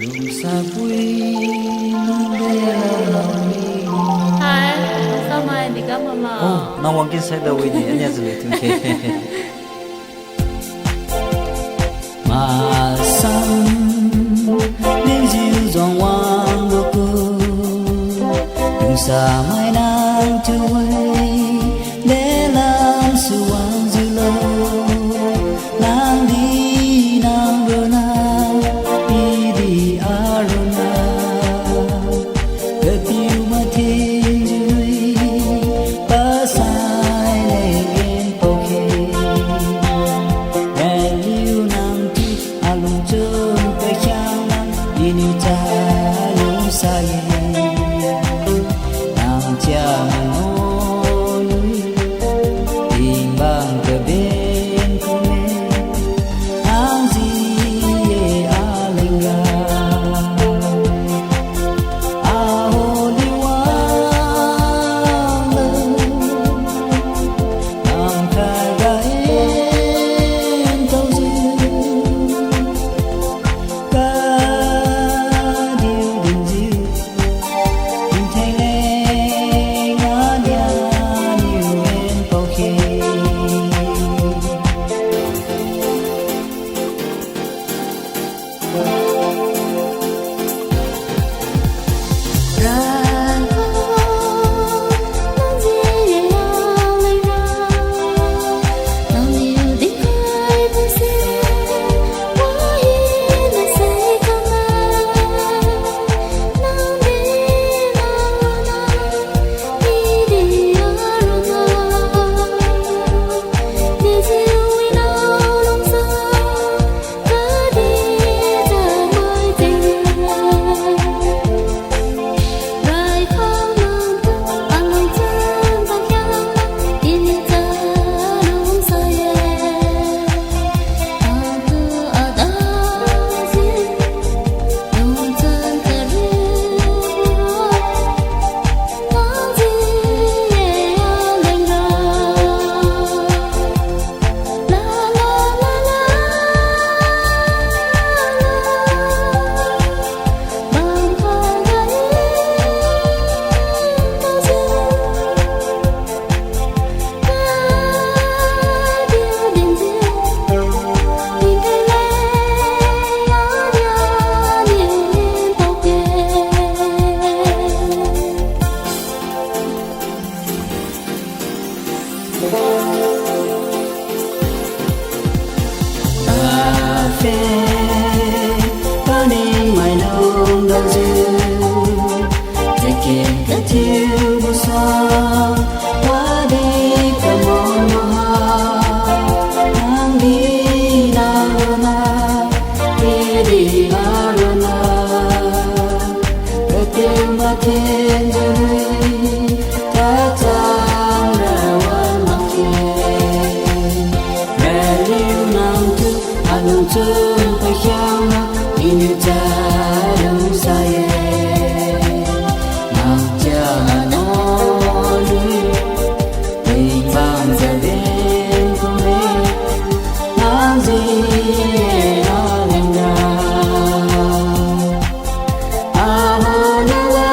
lùng xa vui nung bê Hai, sao mai đi gặp mama? nang wang kin sai da wei ni anya zle tum ke ma sam nên dịu dòng wang lo cô lùng xa mai nang chui để làm sự wang dịu lâu nang đi nang bơ na đi đi arona gật yêu mà thiên dưới ba sai lên poke and you nang ti alung chôn pe chang nang đi ni ta lung sai nang chang ngôi tình bang cơ bên không ang gì alinga holy one ang kagain tao dư ca điều đình dư tình thay lệ ngã nhà nhiều em bao khi burning my nose does you taking the tube of song what they come on nang di narona di narona ketim matin jui ta tang rawan makin meliu nang tu alung chun pa khiang na in cha lung sa ye nang cha no lu tình bang za den ko me nang ji a len ga a ho na la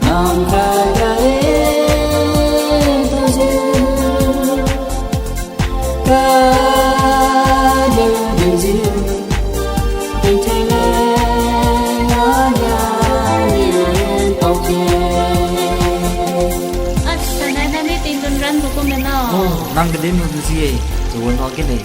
nang ka ga e to ji ca điều đình dịu tình thay lệ ngã nhà nhiều em tàu kia At sanay na ni tin dun ran ko ko mena. nang cái đêm mưa gì rồi nó cái này